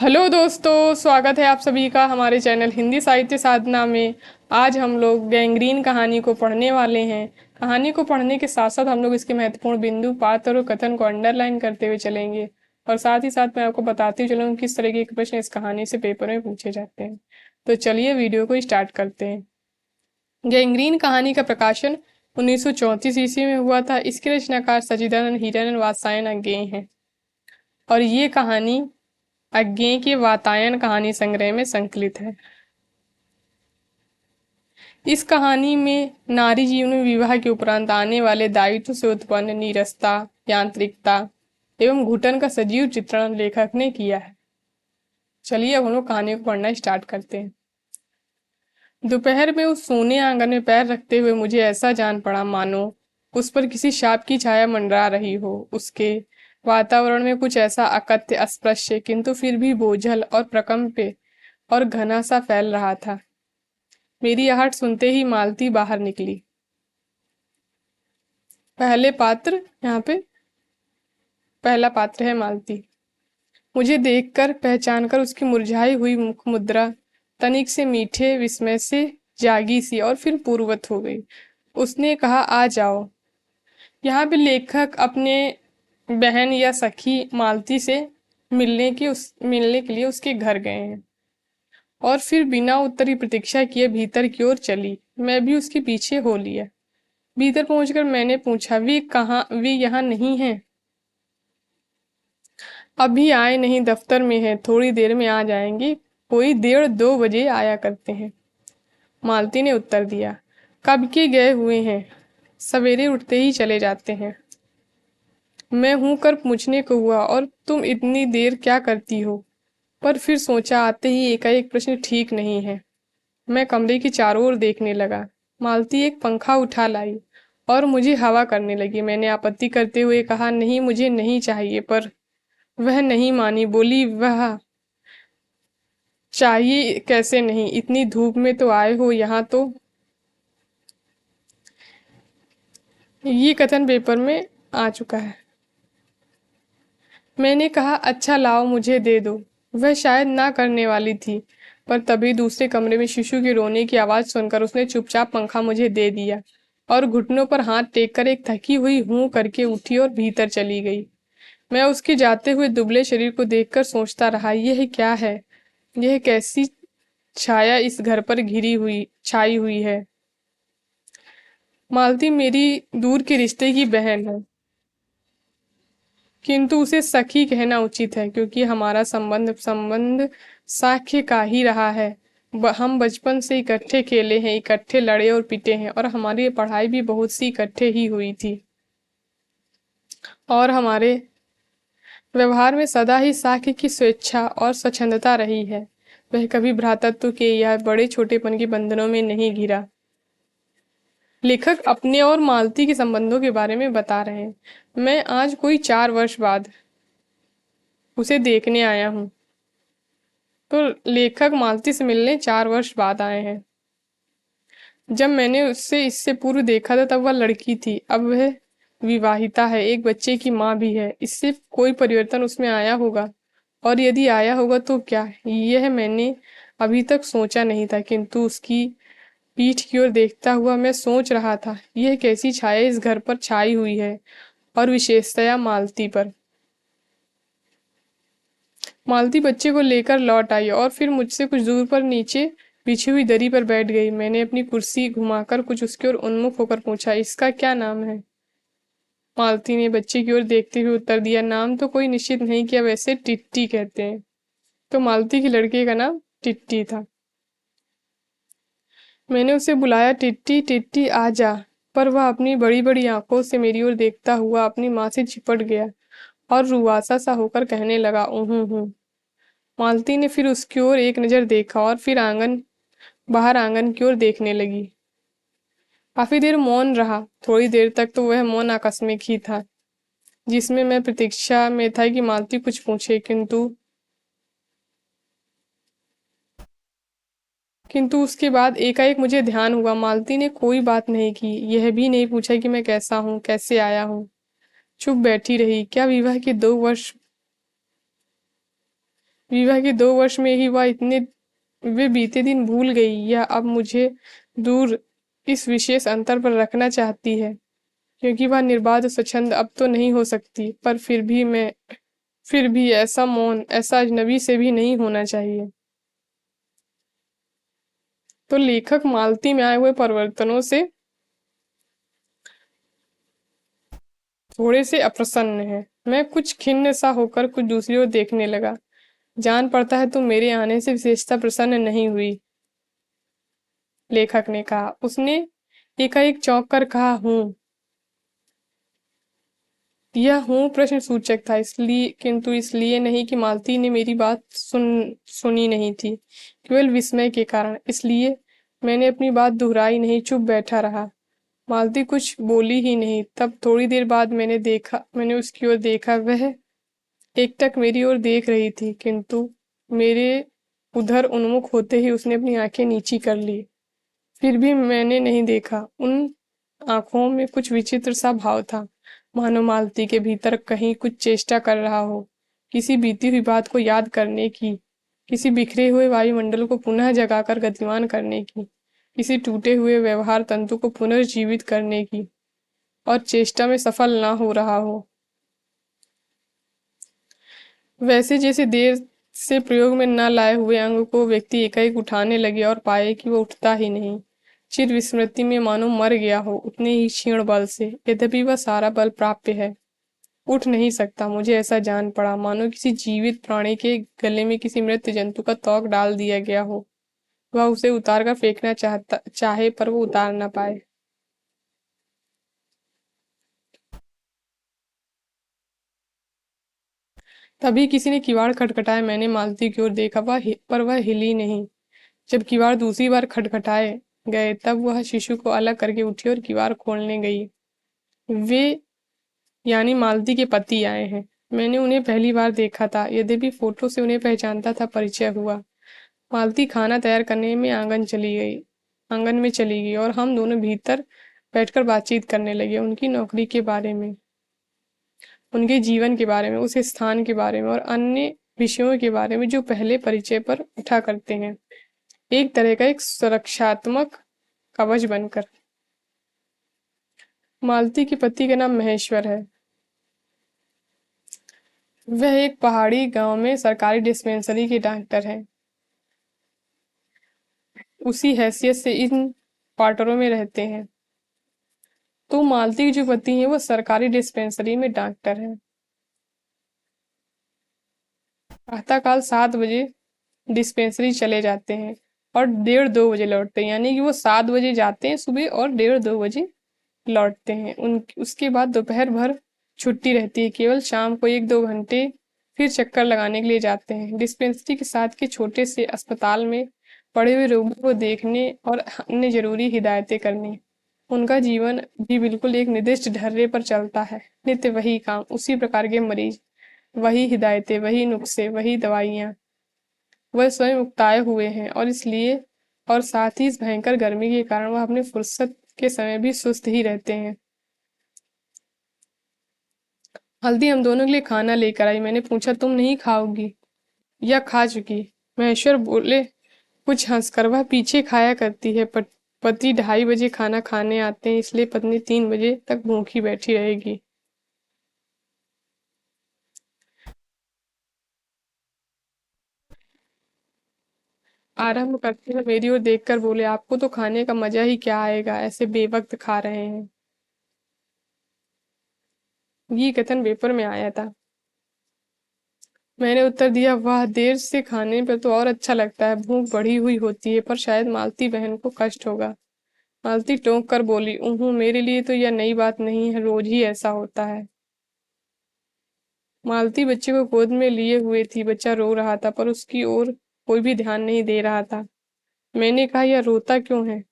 Hello दोस्तों, स्वागत है आप सभी का हमारे चैनल हिंदी साहित्य साधना में। आज हम लोग गैंग्रीन कहानी को पढ़ने वाले हैं। कहानी को पढ़ने के साथ साथ हम लोग इसके महत्वपूर्ण बिंदु, पात्र और कथन को अंडरलाइन करते हुए चलेंगे। और साथ ही साथ मैं आपको बताती चलूँगी किस तरह के प्रश्न इस कहानी से पेपर में पूछे जाते हैं। तो चलिए वीडियो को स्टार्ट करते हैं। गैंग्रीन कहानी का प्रकाशन 1934 ईस्वी में हुआ था। इसके रचनाकार सच्चिदानंद हीरानंद वात्स्यायन अज्ञेय हैं और ये कहानी अज्ञेय के वातायन कहानी संग्रह में संकलित है। इस कहानी में नारी जीवन में विवाह के उपरांत आने वाले दायित्व से उत्पन्न नीरसता, यांत्रिकता एवं घुटन का सजीव चित्रण लेखक ने किया है। चलिए अब हम लोग कहानी को पढ़ना स्टार्ट करते हैं। दोपहर में उस सोने आंगन में पैर रखते हुए मुझे ऐसा जान पड़ा मानो उस पर किसी शाप की छाया मंडरा रही हो। उसके वातावरण में कुछ ऐसा अकथ्य, अस्पृश्य किंतु फिर भी बोझल और प्रकंप्य और घना सा फैल रहा था। मेरी आहट सुनते ही मालती बाहर निकली। पहले पात्र, यहाँ पे पहला पात्र है मालती। मुझे देखकर, पहचानकर उसकी मुरझाई हुई मुख मुद्रा तनिक से मीठे विस्मय से जागी सी और फिर पूर्ववत हो गई। उसने कहा, आ जाओ। यहाँ पे लेखक अपने बहन या सखी मालती से मिलने के लिए उसके घर गए हैं और फिर बिना उत्तर की प्रतीक्षा किए भीतर की ओर चली। मैं भी उसके पीछे हो लिया। भीतर पहुंचकर मैंने पूछा, वे यहाँ नहीं हैं? अभी आए नहीं, दफ्तर में है, थोड़ी देर में आ जाएंगे, कोई 1:30-2 बजे आया करते हैं, मालती ने उत्तर दिया। कब के गए हुए हैं? सवेरे उठते ही चले जाते हैं। मैं हूं कर पूछने को हुआ, और तुम इतनी देर क्या करती हो? पर फिर सोचा, आते ही एकाएक प्रश्न ठीक नहीं है। मैं कमरे की चारों ओर देखने लगा। मालती एक पंखा उठा लाई और मुझे हवा करने लगी। मैंने आपत्ति करते हुए कहा, नहीं, मुझे नहीं चाहिए, पर वह नहीं मानी। बोली, वह चाहिए कैसे नहीं, इतनी धूप में तो आए हो यहाँ तो। ये कथन पेपर में आ चुका है। मैंने कहा, अच्छा लाओ, मुझे दे दो। वह शायद ना करने वाली थी, पर तभी दूसरे कमरे में शिशु के रोने की आवाज सुनकर उसने चुपचाप पंखा मुझे दे दिया और घुटनों पर हाथ टेककर एक थकी हुई हूं करके उठी और भीतर चली गई। मैं उसके जाते हुए दुबले शरीर को देखकर सोचता रहा, यह क्या है? यह कैसी छाया इस घर पर छाई हुई है? मालती मेरी दूर के रिश्ते की बहन है, किंतु उसे सखी कहना उचित है, क्योंकि हमारा संबंध साख्य का ही रहा है। हम बचपन से इकट्ठे खेले हैं, इकट्ठे लड़े और पिटे हैं, और हमारी पढ़ाई भी बहुत सी इकट्ठे ही हुई थी। और हमारे व्यवहार में सदा ही साख्य की स्वेच्छा और स्वच्छंदता रही है। वह कभी भ्रातृत्व के या बड़े छोटेपन के बंधनों में नहीं घिरा। लेखक अपने और मालती के संबंधों के बारे में बता रहे हैं। मैं आज कोई 4 वर्ष बाद उसे देखने आया हूँ। तो लेखक मालती से मिलने 4 वर्ष बाद आए हैं। जब मैंने उससे इससे पूर्व देखा था तब वह लड़की थी, अब वह विवाहिता है, एक बच्चे की माँ भी है। इससे कोई परिवर्तन उसमें आया होगा, और यदि आया होगा तो क्या, यह मैंने अभी तक सोचा नहीं था। किंतु उसकी पीठ की ओर देखता हुआ मैं सोच रहा था, यह कैसी छाया इस घर पर छाई हुई है, और विशेषतया मालती पर। मालती बच्चे को लेकर लौट आई और फिर मुझसे कुछ दूर पर नीचे बिछी हुई दरी पर बैठ गई। मैंने अपनी कुर्सी घुमाकर कुछ उसकी ओर उन्मुख होकर पूछा, इसका क्या नाम है? मालती ने बच्चे की ओर देखते हुए उत्तर दिया, नाम तो कोई निश्चित नहीं किया, वैसे टिट्टी कहते हैं। तो मालती के लड़के का नाम टिट्टी था। मैंने उसे बुलाया, टिट्टी टिट्टी आ जा, पर वह अपनी बड़ी बड़ी आंखों से मेरी ओर देखता हुआ अपनी माँ से चिपट गया और रुआसा सा होकर कहने लगा, ऊँ। मालती ने फिर उसकी ओर एक नजर देखा और फिर बाहर आंगन की ओर देखने लगी। काफी देर मौन रहा। थोड़ी देर तक तो वह मौन आकस्मिक ही था, जिसमें मैं प्रतीक्षा में था कि मालती कुछ पूछे, किंतु उसके बाद एकाएक मुझे ध्यान हुआ, मालती ने कोई बात नहीं की, यह भी नहीं पूछा कि मैं कैसा हूँ, कैसे आया हूँ। चुप बैठी रही। क्या विवाह के 2 वर्ष विवाह के 2 वर्ष में ही वे बीते दिन भूल गई, या अब मुझे दूर इस विशेष अंतर पर रखना चाहती है, क्योंकि वह निर्बाध और स्वच्छंद अब तो नहीं हो सकती, पर फिर भी ऐसा मौन, ऐसा अजनबी से भी नहीं होना चाहिए। तो लेखक मालती में आए हुए परिवर्तनों से थोड़े से अप्रसन्न है। मैं कुछ खिन्न सा होकर कुछ दूसरी ओर देखने लगा। जान पड़ता है तुम मेरे आने से विशेषता प्रसन्न नहीं हुई, लेखक ने कहा। उसने एकाएक चौंक कर कहा, हूँ। यह हूँ प्रश्न सूचक था, इसलिए किंतु इसलिए नहीं कि मालती ने मेरी बात सुनी नहीं थी, केवल विस्मय के कारण। इसलिए मैंने अपनी बात दोहराई नहीं, चुप बैठा रहा। मालती कुछ बोली ही नहीं। तब थोड़ी देर बाद मैंने उसकी ओर देखा। वह एकटक मेरी ओर देख रही थी, किंतु मेरे उधर उन्मुख होते ही उसने अपनी आंखें नीची कर ली। फिर भी मैंने नहीं देखा। उन आंखों में कुछ विचित्र सा भाव था, मानो मालती के भीतर कहीं कुछ चेष्टा कर रहा हो, किसी बीती हुई बात को याद करने की, किसी बिखरे हुए वायुमंडल को पुनः जगाकर गतिमान करने की, किसी टूटे हुए व्यवहार तंतु को पुनर्जीवित करने की, और चेष्टा में सफल ना हो रहा हो। वैसे जैसे देर से प्रयोग में न लाए हुए अंग को व्यक्ति एकाएक उठाने लगे और पाए कि वो उठता ही नहीं, चिर विस्मृति में मानो मर गया हो, उतने ही क्षीण बल से, यद्यपि वह सारा बल प्राप्य है, उठ नहीं सकता। मुझे ऐसा जान पड़ा मानो किसी जीवित प्राणी के गले में किसी मृत जंतु का तोक डाल दिया गया हो। वह उसे उतार कर फेंकना चाहे, पर वो उतार ना पाए। तभी किसी ने किवाड़ खटखटाया। मैंने मालती की ओर देखा, पर वह हिली नहीं। जब किवाड़ दूसरी बार खटखटाए गए, तब वह शिशु को अलग करके उठी और किवाड़ खोलने गई। वे यानी मालती के पति आए हैं। मैंने उन्हें पहली बार देखा था, यद्यपि फोटो से उन्हें पहचानता था। परिचय हुआ। मालती खाना तैयार करने में आंगन में चली गई और हम दोनों भीतर बैठकर बातचीत करने लगे, उनकी नौकरी के बारे में, उनके जीवन के बारे में, उस स्थान के बारे में और अन्य विषयों के बारे में जो पहले परिचय पर उठा करते हैं, एक तरह का एक सुरक्षात्मक कवच बनकर। मालती के पति का नाम महेश्वर है। वह एक पहाड़ी गांव में सरकारी डिस्पेंसरी के डॉक्टर हैं। उसी हैसियत से इन क्वार्टरों में रहते हैं। तो मालती के जो पति हैं वो सरकारी डिस्पेंसरी में डॉक्टर हैं। प्रातःकाल 7 बजे डिस्पेंसरी चले जाते हैं और 1:30-2 बजे लौटते हैं, यानी कि वो 7 बजे जाते हैं सुबह और 1:30-2 बजे लौटते हैं। उसके बाद दोपहर भर छुट्टी रहती है, केवल शाम को 1-2 घंटे फिर चक्कर लगाने के लिए जाते हैं डिस्पेंसरी के साथ के छोटे से अस्पताल में पड़े हुए रोगियों को देखने और अन्य जरूरी हिदायतें करने। उनका जीवन भी बिल्कुल एक निर्दिष्ट ढर्रे पर चलता है। नित्य वही काम, उसी प्रकार के मरीज, वही हिदायतें, वही नुस्खे, वही दवाइयाँ। वह स्वयं उकताए हुए हैं और इसलिए और साथ ही इस भयंकर गर्मी के कारण वह अपने फुर्सत के समय भी सुस्त ही रहते हैं। हल्दी हम दोनों के लिए खाना लेकर आई। मैंने पूछा, तुम नहीं खाओगी या खा चुकी? महेश्वर बोले कुछ हंसकर, वह पीछे खाया करती है। पति 2:30 बजे खाना खाने आते हैं, इसलिए पत्नी 3 बजे तक भूखी बैठी रहेगी। आरंभ करते हुए मेरी ओर देखकर बोले, आपको तो खाने का मजा ही क्या आएगा, ऐसे बेवक्त खा रहे हैं। ये कथन पेपर में आया था। मैंने उत्तर दिया, वाह, देर से खाने पर तो और अच्छा लगता है। भूख बढ़ी हुई होती है, पर शायद मालती बहन को कष्ट होगा। मालती टोंक कर बोली, ऊहू, मेरे लिए तो यह नई बात नहीं है, रोज ही ऐसा होता है। मालती बच्चे को गोद में लिए हुए थी। बच्चा रो रहा था, पर उसकी ओर कोई भी ध्यान नहीं दे रहा था। मैंने कहा, यह रोता क्यों है?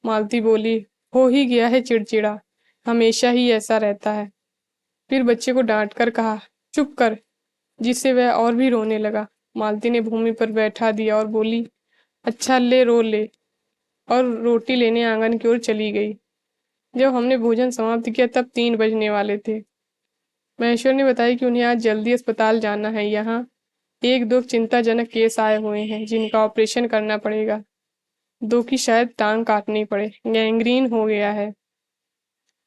मालती बोली, हो ही गया है चिड़चिड़ा, हमेशा ही ऐसा रहता है। फिर बच्चे को डांट कर कहा, चुप कर, जिससे वह और भी रोने लगा। मालती ने भूमि पर बैठा दिया और बोली, अच्छा ले, रो ले, और रोटी लेने आंगन की ओर चली गई। जब हमने भोजन समाप्त किया तब 3 बजने वाले थे। महेश्वर ने बताया कि उन्हें आज जल्दी अस्पताल जाना है। यहाँ एक दो चिंताजनक केस आए हुए हैं जिनका ऑपरेशन करना पड़ेगा। दो की शायद टांग काटनी पड़े, गैंग्रीन हो गया है।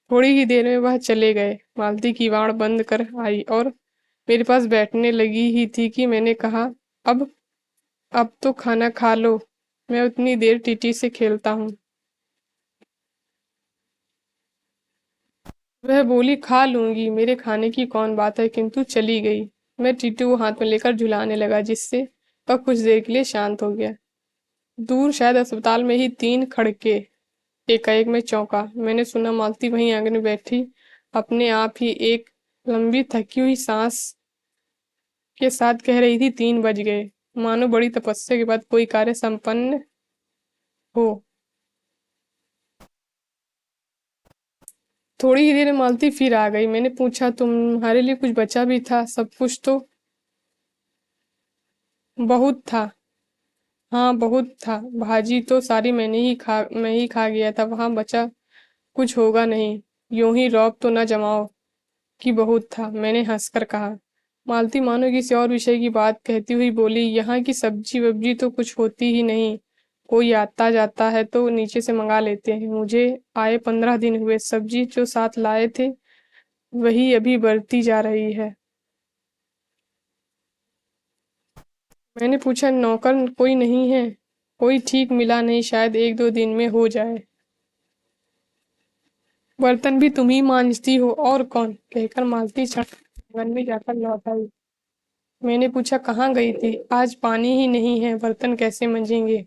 थोड़ी ही देर में वह चले गए। मालती किवाड़ बंद कर आई और मेरे पास बैठने लगी ही थी कि मैंने कहा, अब अब तो खाना खा लो, मैं उतनी देर टीटी से खेलता हूँ। वह बोली, खा लूंगी, मेरे खाने की कौन बात है, किंतु चली गई। मैं टीटू को हाथ में लेकर झुलाने लगा, जिससे वह कुछ देर के लिए शांत हो गया। दूर शायद अस्पताल में ही तीन खड़के। एकाएक मैं चौंका। मैंने सुना मालती वहीं आंगन में बैठी अपने आप ही एक लंबी थकी हुई सांस के साथ कह रही थी, 3 बज गए। मानो बड़ी तपस्या के बाद कोई कार्य संपन्न हो। थोड़ी ही देर में मालती फिर आ गई। मैंने पूछा, तुम्हारे लिए कुछ बचा भी था? सब कुछ तो? बहुत था। हाँ, बहुत था। भाजी तो सारी मैं ही खा गया था, वहां बचा कुछ होगा नहीं। यूं ही रौब तो न जमाओ कि बहुत था, मैंने हंसकर कहा। मालती मानो किसी और विषय की बात कहती हुई बोली, यहाँ की सब्जी वब्जी तो कुछ होती ही नहीं। कोई आता जाता है तो नीचे से मंगा लेते हैं। मुझे आए 15 दिन हुए। सब्जी जो साथ लाए थे वही अभी बढ़ती जा रही है। मैंने पूछा, नौकर कोई नहीं है? कोई ठीक मिला नहीं, शायद एक दो दिन में हो जाए। बर्तन भी तुम ही मांजती हो, और कौन? कहकर मालती छन में जाकर लौट आई। मैंने पूछा, कहाँ गई थी? आज पानी ही नहीं है, बर्तन कैसे मंजेंगे?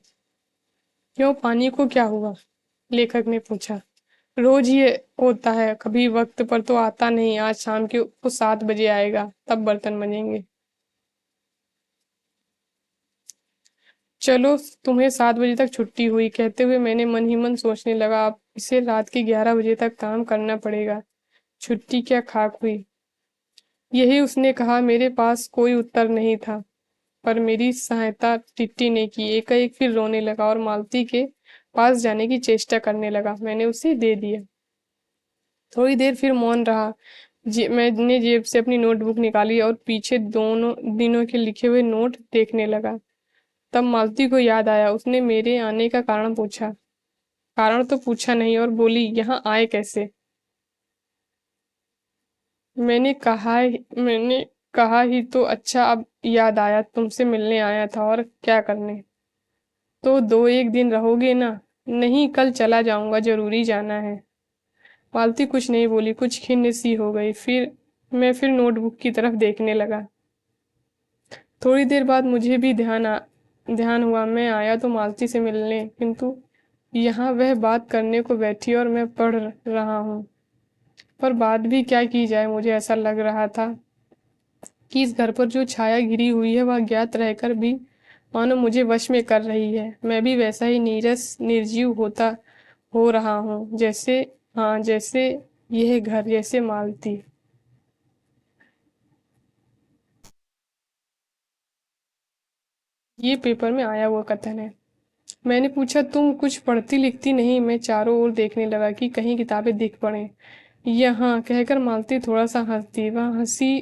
क्यों, पानी को क्या हुआ? लेखक ने पूछा। रोज ये होता है, कभी वक्त पर तो आता नहीं। आज शाम को 7 बजे आएगा, तब बर्तन मंजेंगे। चलो, तुम्हें 7 बजे तक छुट्टी हुई। कहते हुए मैंने मन ही मन सोचने लगा, अब इसे रात के 11 बजे तक काम करना पड़ेगा। छुट्टी क्या खाक हुई। यही उसने कहा। मेरे पास कोई उत्तर नहीं था, पर मेरी सहायता टिट्टी ने की। एकाएक फिर रोने लगा और मालती के पास जाने की चेष्टा करने लगा। मैंने उसे दे दिया। थोड़ी देर फिर मौन रहा। मैंने जेब से अपनी नोटबुक निकाली और पीछे दोनों दिनों के लिखे हुए नोट देखने लगा। तब मालती को याद आया। उसने मेरे आने का कारण पूछा। कारण तो पूछा नहीं और बोली, यहाँ आए कैसे? मैंने कहा ही तो। अच्छा, अब याद आया, तुमसे मिलने आया था। और क्या करने? तो 2 एक दिन रहोगे ना? नहीं, कल चला जाऊंगा, जरूरी जाना है। मालती कुछ नहीं बोली, कुछ खिन्न सी हो गई। फिर नोटबुक की तरफ देखने लगा। थोड़ी देर बाद मुझे भी ध्यान हुआ। मैं आया तो मालती से मिलने, किंतु यहाँ वह बात करने को बैठी और मैं पढ़ रहा हूँ। पर बात भी क्या की जाए। मुझे ऐसा लग रहा था कि इस घर पर जो छाया घिरी हुई है वह ज्ञात रहकर भी मानो मुझे वश में कर रही है। मैं भी वैसा ही नीरस निर्जीव होता हो रहा हूँ, जैसे, हाँ, जैसे यह घर, जैसे मालती। ये पेपर में आया हुआ कथन है। मैंने पूछा, तुम कुछ पढ़ती लिखती नहीं? मैं चारों ओर देखने लगा कि कहीं किताबें दिख पड़े। यहाँ कहकर मालती थोड़ा सा हंस दी। वह हंसी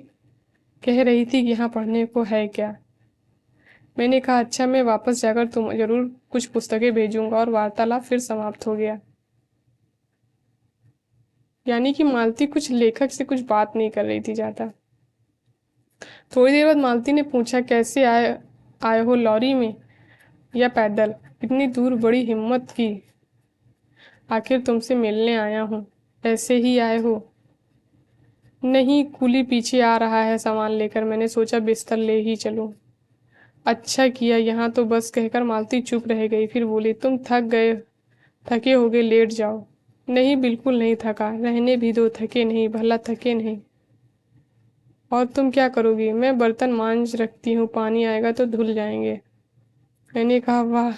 कह रही थी कि यहाँ पढ़ने को है क्या? मैंने कहा, अच्छा, मैं वापस जाकर तुम जरूर कुछ पुस्तकें भेजूंगा। और वार्तालाप फिर समाप्त हो गया। यानी कि मालती कुछ लेखक से कुछ बात नहीं कर रही थी ज्यादा। थोड़ी देर बाद मालती ने पूछा, कैसे आए हो, लॉरी में या पैदल? इतनी दूर, बड़ी हिम्मत की। आखिर तुमसे मिलने आया हूँ। ऐसे ही आए हो? नहीं, कुली पीछे आ रहा है सामान लेकर। मैंने सोचा बिस्तर ले ही चलूं। अच्छा किया। यहाँ तो बस, कहकर मालती चुप रह गई। फिर बोली, तुम थके होगे, लेट जाओ। नहीं, बिल्कुल नहीं थका। रहने भी दो, थके नहीं, भला थके नहीं। और तुम क्या करोगी? मैं बर्तन मांज रखती हूँ, पानी आएगा तो धुल जाएंगे। मैंने कहा, वाह,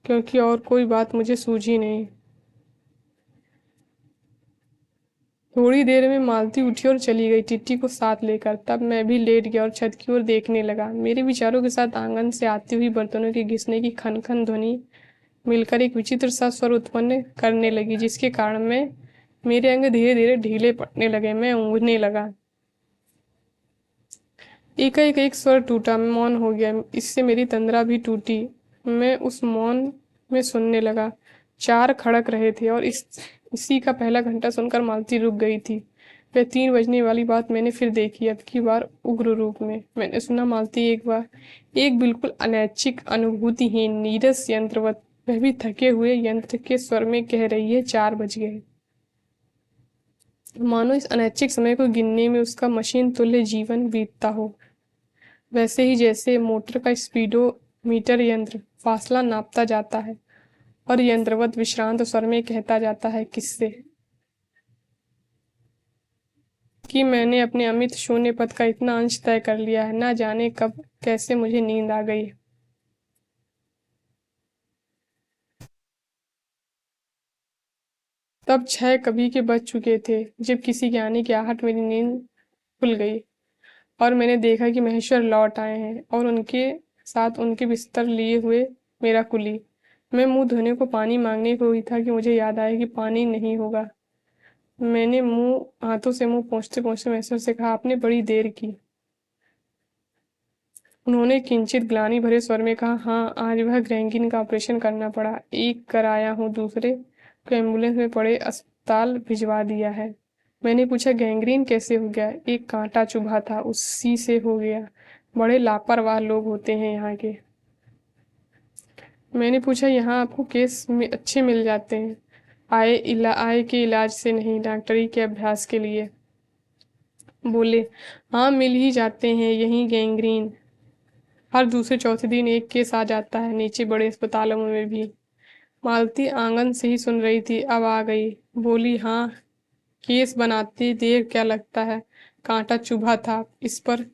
क्योंकि और कोई बात मुझे सूझी नहीं। थोड़ी देर में मालती उठी और चली गई, टिट्टी को साथ लेकर। तब मैं भी लेट गया और छत की ओर देखने लगा। मेरे विचारों के साथ आंगन से आती हुई बर्तनों के घिसने की खन खन ध्वनि मिलकर एक विचित्र सा स्वर उत्पन्न करने लगी, जिसके कारण मेरे अंग धीरे धीरे ढीले पड़ने लगे। मैं ऊँघने लगा। एकाएक एक स्वर टूटा, मौन हो गया। इससे मेरी तंद्रा भी टूटी। मैं उस मौन में सुनने लगा। 4 खड़क रहे थे और इसी का पहला घंटा सुनकर मालती रुक गई थी। वह 3 बजने वाली बात मैंने फिर देखी, अब की बार उग्र रूप में। मैंने सुना मालती एक बार, एक बिल्कुल अनैच्छिक, अनुभूतिहीन, नीरस यंत्रवत, वह भी थके हुए यंत्र के स्वर में कह रही है, 4 बज गए। मानो इस अनैच्छिक समय को गिनने में उसका मशीन तुल्य जीवन बीतता हो। वैसे ही जैसे मोटर का स्पीडोमीटर यंत्र फासला नापता जाता है और यंत्रवत विश्रांत स्वर में कहता जाता है, किससे कि मैंने अपने अमित शून्य पथ का इतना अंश तय कर लिया है, ना जाने कब कैसे मुझे नींद आ गई। तब 6 कभी के बज चुके थे जब किसी के आने की आहट मेरी नींद खुल गई और मैंने देखा कि महेश्वर लौट आए हैं और उनके साथ उनके बिस्तर लिए हुए मेरा कुली। मैं मुंह धोने को पानी मांगने को ही था कि मुझे याद आया कि पानी नहीं होगा। मैंने मुंह हाथों से मुंह पोंछते पोंछते महेश्वर से कहा, आपने बड़ी देर की। उन्होंने किंचित ग्लानि भरे स्वर में कहा, हाँ, आज वह ग्रैंगिन का ऑपरेशन करना पड़ा। एक कराया हूँ, दूसरे को एम्बुलेंस में पड़े अस्पताल भिजवा दिया है। मैंने पूछा, गैंग्रीन कैसे हो गया? एक कांटा चुभा था, उसी से हो गया। बड़े लापरवाह लोग होते हैं यहाँ के। मैंने पूछा, यहाँ आपको केस में अच्छे मिल जाते हैं? आय के इलाज से नहीं, डॉक्टरी के अभ्यास के लिए। बोले, हाँ, मिल ही जाते हैं यहीं गैंग्रीन। हर दूसरे चौथे दिन एक केस आ जाता है, नीचे बड़े अस्पतालों में भी। मालती आंगन से ही सुन रही थी, अब आ गई। बोली, हाँ, केस बनाते देर क्या लगता है? कांटा चुभा था, इस पर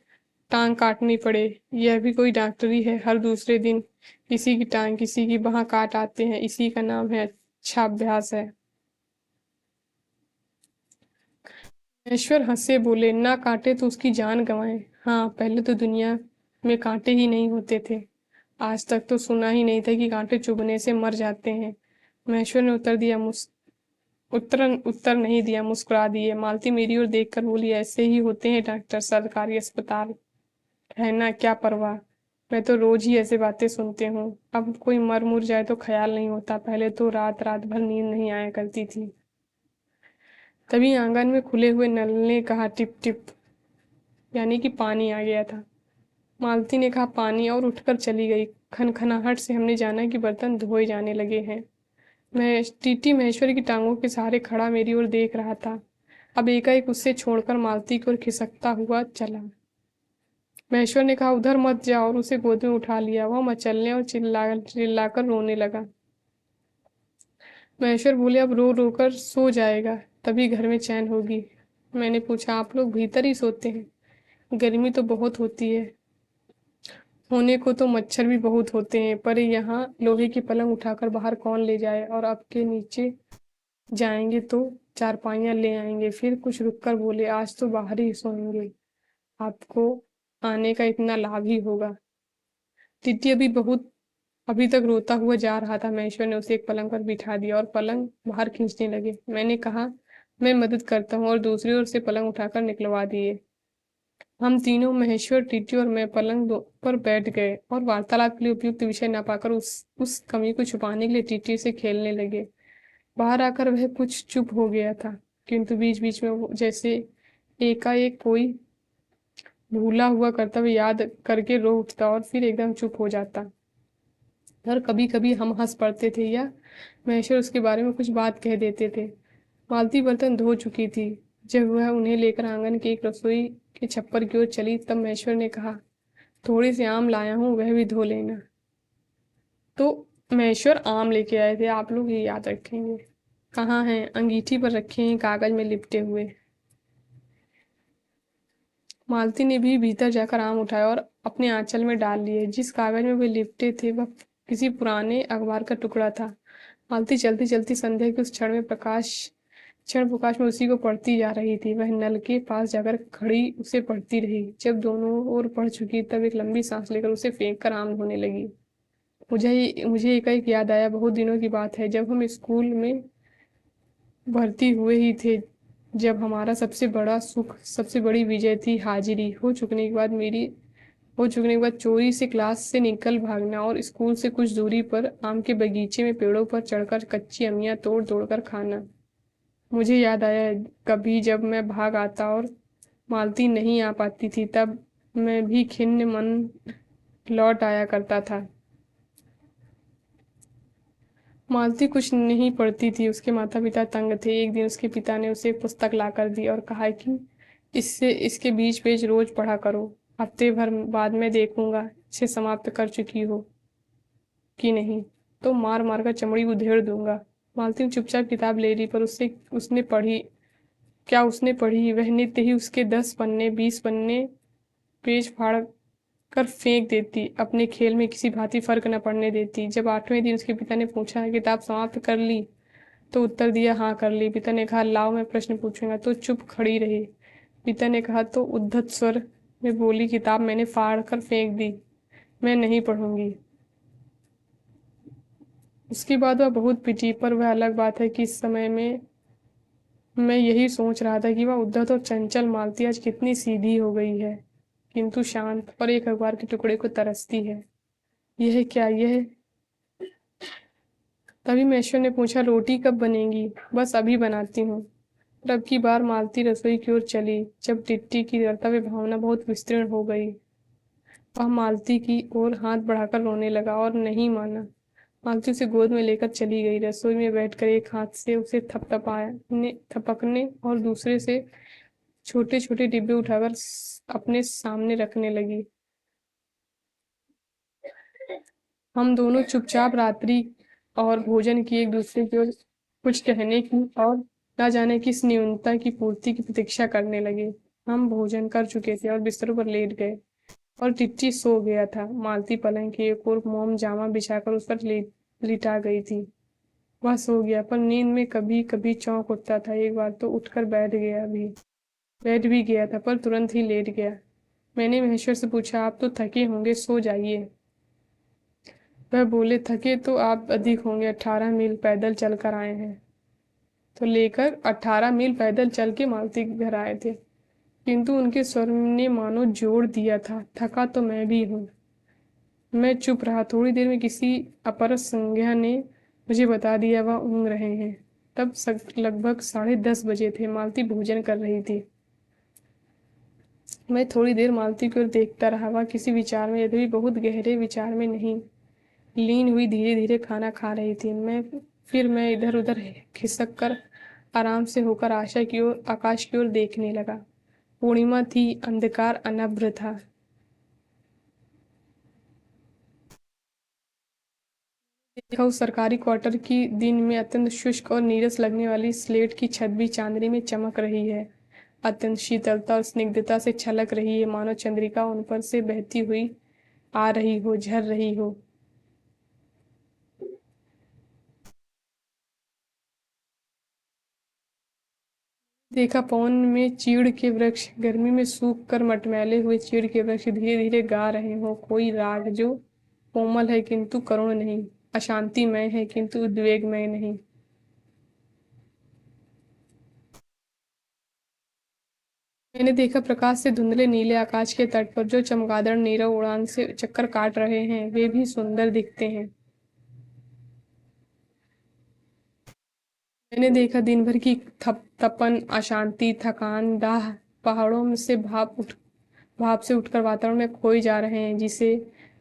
टांग काटनी पड़े, यह भी कोई डॉक्टरी है? हर दूसरे दिन किसी की टांग किसी की बाह काट आते हैं, इसी का नाम है अच्छा अभ्यास है। ईश्वर हंसे, बोले, ना काटे तो उसकी जान गंवाए। हाँ, पहले तो दुनिया में कांटे ही नहीं होते थे। आज तक तो सुना ही नहीं था कि कांटे चुभने से मर जाते हैं। महेश्वर ने उत्तर नहीं दिया, मुस्कुरा दिए। मालती मेरी ओर देखकर बोली, ऐसे ही होते हैं डॉक्टर, सरकारी अस्पताल है ना, क्या परवाह। मैं तो रोज ही ऐसे बातें सुनते हूँ। अब कोई मर मुर जाए तो ख्याल नहीं होता, पहले तो रात रात भर नींद नहीं आया करती थी। तभी आंगन में खुले हुए नल ने कहा, टिप टिप, यानी कि पानी आ गया था। मालती ने कहा, पानी, और उठकर चली गई। खनखनाहट से हमने जाना कि बर्तन धोए जाने लगे हैं। टीटी महेश्वरी की टांगों के सहारे खड़ा मेरी ओर देख रहा था। अब एकाएक उससे छोड़कर मालती की ओर खिसकता हुआ चला। महेश्वर ने कहा, उधर मत जाओ, और उसे गोद में उठा लिया। वह मचलने और चिल्लाकर रोने लगा। महेश्वर बोले, अब रो रो कर सो जाएगा, तभी घर में चैन होगी। मैंने पूछा, आप लोग भीतर ही सोते हैं? गर्मी तो बहुत होती है। होने को तो मच्छर भी बहुत होते हैं, पर यहाँ लोहे की पलंग उठाकर बाहर कौन ले जाए? और आपके नीचे जाएंगे तो चारपाइयाँ ले आएंगे। फिर कुछ रुककर बोले, आज तो बाहर ही सोएंगे, आपको आने का इतना लाभ ही होगा। टिट्टी अभी तक रोता हुआ जा रहा था। महेश्वर ने उसे एक पलंग पर बिठा दिया और पलंग बाहर खींचने लगे। मैंने कहा, मैं मदद करता हूँ, और दूसरी ओर से पलंग उठाकर निकलवा दिए। हम तीनों, महेश्वर, टीटी और मैं, पर बैठ गए और वार्तालाप के लिए उपयुक्त विषय न पाकर उस कमी को छुपाने के लिए टीटी से खेलने लगे। बाहर आकर वह कुछ चुप हो गया था, किंतु बीच बीच में वो जैसे एकाएक कोई भूला हुआ कर्तव्य याद करके रो उठता और फिर एकदम चुप हो जाता। और कभी कभी हम हंस पड़ते थे या महेश्वर उसके बारे में कुछ बात कह देते थे। मालती बर्तन धो चुकी थी। जब वह उन्हें लेकर आंगन की एक रसोई के छप्पर की ओर चली, तब महेश्वर ने कहा, थोड़ी सी आम लाया हूँ, वह भी धो लेना। तो महेश्वर आम लेके आए थे, आप लोग ये याद रखेंगे। कहाँ हैं? अंगीठी पर रखे हैं, कागज में लिपटे हुए। मालती ने भी भीतर जाकर आम उठाया और अपने आंचल में डाल लिए। जिस कागज में वे लिपटे थे वह किसी पुराने अखबार का टुकड़ा था। मालती चलती चलती संध्या के उस क्षण प्रकाश में उसी को पढ़ती जा रही थी। वह नल के पास जाकर खड़ी उसे पढ़ती रही। जब दोनों ओर पढ़ चुकी तब एक लंबी सांस लेकर उसे फेंक कर आम धोने लगी। मुझे एकाएक याद आया, बहुत दिनों की बात है, जब हम स्कूल में भर्ती हुए ही थे। जब हमारा सबसे बड़ा सुख, सबसे बड़ी विजय थी हाजिरी हो चुकने के बाद चोरी से क्लास से निकल भागना और स्कूल से कुछ दूरी पर आम के बगीचे में पेड़ों पर चढ़कर कच्ची अमियाँ तोड़ तोड़ कर खाना। मुझे याद आया कभी जब मैं भाग आता और मालती नहीं आ पाती थी, तब मैं भी खिन्न मन लौट आया करता था। मालती कुछ नहीं पढ़ती थी, उसके माता पिता तंग थे। एक दिन उसके पिता ने उसे एक पुस्तक लाकर दी और कहा कि इससे इसके बीच पेज रोज पढ़ा करो। हफ्ते भर बाद मैं देखूंगा इसे समाप्त कर चुकी हो कि नहीं, तो मार मार कर चमड़ी उधेड़ दूंगा। मालती चुपचाप किताब ले ली, पर उससे उसने पढ़ी क्या उसने पढ़ी? वह नित्य ही उसके 10 पन्ने 20 पन्ने पेज फाड़ कर फेंक देती, अपने खेल में किसी भांति फर्क न पड़ने देती। जब 8वें दिन उसके पिता ने पूछा किताब समाप्त कर ली, तो उत्तर दिया हाँ कर ली। पिता ने कहा लाओ मैं प्रश्न पूछूंगा, तो चुप खड़ी रही। पिता ने कहा तो उद्धत स्वर में बोली किताब मैंने फाड़ कर फेंक दी, मैं नहीं पढ़ूंगी। उसके बाद वह बहुत पिटी, पर वह अलग बात है कि इस समय में मैं यही सोच रहा था कि वह उद्धत और चंचल मालती आज कितनी सीधी हो गई है, किंतु शांत और एक अखबार के टुकड़े को तरसती है। यह क्या यह तभी महेश्वर ने पूछा रोटी कब बनेगी? बस अभी बनाती हूँ। और अब की बार मालती रसोई की ओर चली, जब टिट्टी की कर्तव्य भावना बहुत विस्तीर्ण हो गई। वह मालती की ओर हाथ बढ़ाकर रोने लगा और नहीं माना। मालती उसे गोद में लेकर चली गई। रसोई में बैठकर एक हाथ से उसे थपकने और दूसरे से छोटे छोटे डिब्बे उठाकर अपने सामने रखने लगी। हम दोनों चुपचाप रात्रि और भोजन की एक दूसरे की ओर कुछ कहने की और न जाने किस न्यूनता की पूर्ति की प्रतीक्षा करने लगे। हम भोजन कर चुके थे और बिस्तरों पर लेट गए और टिट्टी सो गया था। मालती पलंग के एक और मोम जामा बिछाकर उस पर लिटा गई थी। वह सो गया, पर नींद में कभी कभी चौंक उठता था। एक बार तो उठकर बैठ भी गया था, पर तुरंत ही लेट गया। मैंने महेश्वर से पूछा आप तो थके होंगे, सो जाइए। वह बोले थके तो आप अधिक होंगे, 18 मील पैदल चलकर आए हैं। तो लेकर 18 मील पैदल चल के मालती के घर आए थे, किंतु उनके स्वर ने मानो जोड़ दिया था, थका तो मैं भी हूँ। मैं चुप रहा। थोड़ी देर में किसी अपर संज्ञा ने मुझे बता दिया वह ऊँघ रहे हैं। तब लगभग 10:30 बजे थे। मालती भोजन कर रही थी। मैं थोड़ी देर मालती की ओर देखता रहा। वह किसी विचार में, यद्यपि बहुत गहरे विचार में नहीं, लीन हुई धीरे धीरे खाना खा रही थी। मैं इधर उधर खिसक कर आराम से होकर आकाश की ओर देखने लगा। पूर्णिमा थी, अंधकार अनभ्र था। देखा उस सरकारी क्वार्टर की दिन में अत्यंत शुष्क और नीरस लगने वाली स्लेट की छत भी चांदनी में चमक रही है। अत्यंत शीतलता और स्निग्धता से छलक रही है, मानो चंद्रिका उन पर से बहती हुई आ रही हो, झर रही हो। देखा पवन में चीड़ के वृक्ष, गर्मी में सूख कर मटमैले हुए चीड़ के वृक्ष धीरे धीरे गा रहे हो कोई राग जो कोमल है किंतु करुण नहीं, अशांतिमय है किंतु उद्वेगमय नहीं। मैंने देखा प्रकाश से धुंधले नीले आकाश के तट पर जो चमगादड़ नीरव उड़ान से चक्कर काट रहे हैं, वे भी सुंदर दिखते हैं। मैंने देखा दिन भर की तपन, अशांति, थकान, दाह पहाड़ों में से भाप से उठकर वातावरण में खोए जा रहे हैं, जिसे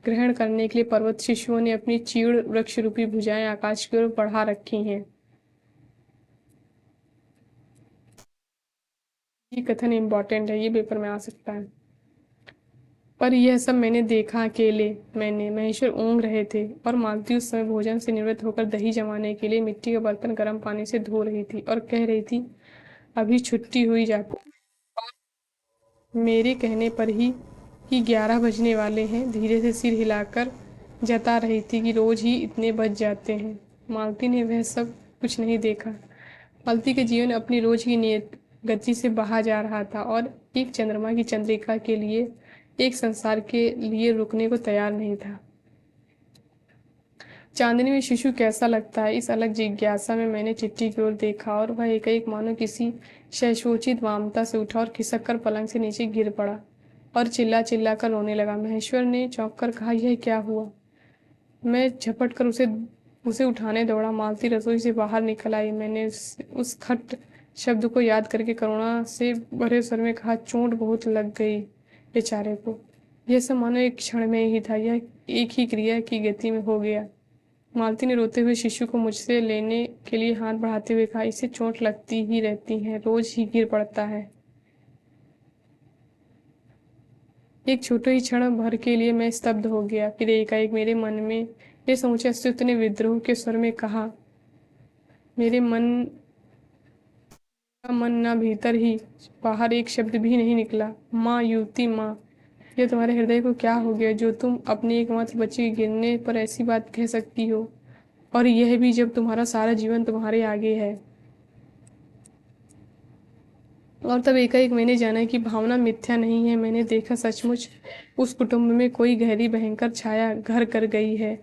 ग्रहण करने के लिए पर्वत शिशुओं ने अपनी चीड़ वृक्ष रूपी भुजाएं आकाश की ओर बढ़ा रखी हैं। ये कथन इम्पोर्टेंट है, ये पेपर में आ सकता है। पर यह सब मैंने देखा अकेले। महेश्वर ऊँघ रहे थे और मालती उस समय भोजन से निवृत्त होकर दही जमाने के लिए मिट्टी का बर्तन गर्म पानी से धो रही थी और कह रही थी अभी छुट्टी हुई जाती। मेरे कहने पर ही 11 बजने वाले हैं, धीरे से सिर हिलाकर जता रही थी कि रोज ही इतने बज जाते हैं। मालती ने वह सब कुछ नहीं देखा। मालती के जीवन अपनी रोज की नियत गति से बहा जा रहा था और एक चंद्रमा की चंद्रिका के लिए, एक संसार के लिए रुकने को तैयार नहीं था। चांदनी में शिशु कैसा लगता है, इस अलग जिज्ञासा में मैंने चिट्ठी की ओर देखा और वह एक मानो किसी शैशवोचित वामता से उठा और खिसक कर पलंग से नीचे गिर पड़ा और चिल्ला चिल्ला कर रोने लगा। महेश्वर ने चौंक कर कहा, यह क्या हुआ? मैं झपट कर उसे उसे उठाने दौड़ा। मालती रसोई से बाहर निकल आई। मैंने उस खट शब्द को याद करके करुणा से भरे स्वर में कहा, चोट बहुत लग गई बेचारे को। यह सब मानो एक क्षण में ही था, यह एक ही क्रिया की गति में हो गया। मालती ने रोते हुए शिशु को मुझसे लेने के लिए हाथ बढ़ाते हुए कहा, इसे चोट लगती ही रहती है, रोज ही गिर पड़ता है। एक छोटे ही क्षण भर के लिए मैं स्तब्ध हो गया। फिर एकाएक मेरे मन में मेरे समूचे अस्तित्व ने विद्रोह के स्वर में कहा, मेरे मन न भीतर ही बाहर एक शब्द भी नहीं निकला। माँ, युवती माँ, यह तुम्हारे हृदय को क्या हो गया जो तुम अपनी एकमात्र बच्ची के गिरने पर ऐसी बात कह सकती हो, और यह भी जब तुम्हारा सारा जीवन तुम्हारे आगे है। और तब एकाएक मैंने जाना कि भावना मिथ्या नहीं है। मैंने देखा सचमुच उस कुटुंब में कोई गहरी भयंकर छाया घर कर गई है।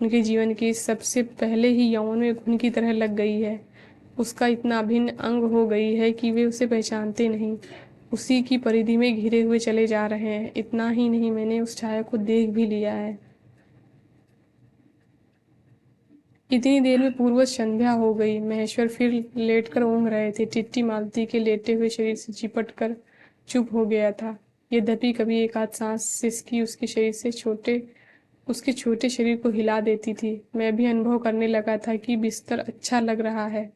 उनके जीवन की सबसे पहले ही यौवन में घुन की तरह लग गई है। उसका इतना अभिन्न अंग हो गई है कि वे उसे पहचानते नहीं, उसी की परिधि में घिरे हुए चले जा रहे हैं। इतना ही नहीं, मैंने उस छाया को देख भी लिया है। इतनी देर में पूर्वज संध्या हो गई। महेश्वर फिर लेटकर ऊँघ रहे थे। टिट्टी मालती के लेटे हुए शरीर से चिपट कर चुप हो गया था। यद्यपि कभी एक आध सांस सिसकी उसके छोटे शरीर को हिला देती थी। मैं भी अनुभव करने लगा था कि बिस्तर अच्छा लग रहा है।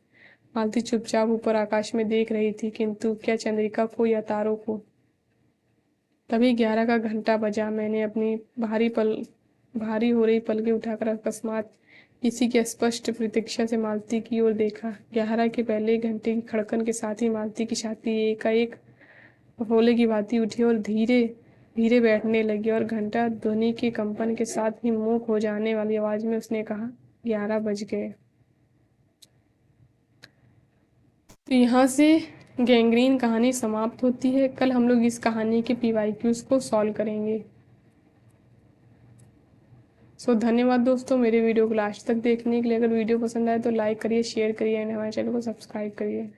मालती चुपचाप ऊपर आकाश में देख रही थी, किंतु क्या चंद्रिका को या तारों को। तभी 11 का घंटा बजा। मैंने अपनी भारी हो रही पलकें उठाकर अकस्मात किसी की स्पष्ट प्रतीक्षा से मालती की ओर देखा। 11 के पहले घंटे की खड़कन के साथ ही मालती की छाती एकाएक फफोले की भांति उठी और धीरे धीरे बैठने लगी, और घंटा ध्वनि के कंपन के साथ ही मूक हो जाने वाली आवाज में उसने कहा, 11 बज गए। तो यहाँ से गैंग्रीन कहानी समाप्त होती है। कल हम लोग इस कहानी के PYQs को सॉल्व करेंगे। धन्यवाद दोस्तों मेरे वीडियो को लास्ट तक देखने के लिए। अगर वीडियो पसंद आए तो लाइक करिए, शेयर करिए एंड हमारे चैनल को सब्सक्राइब करिए।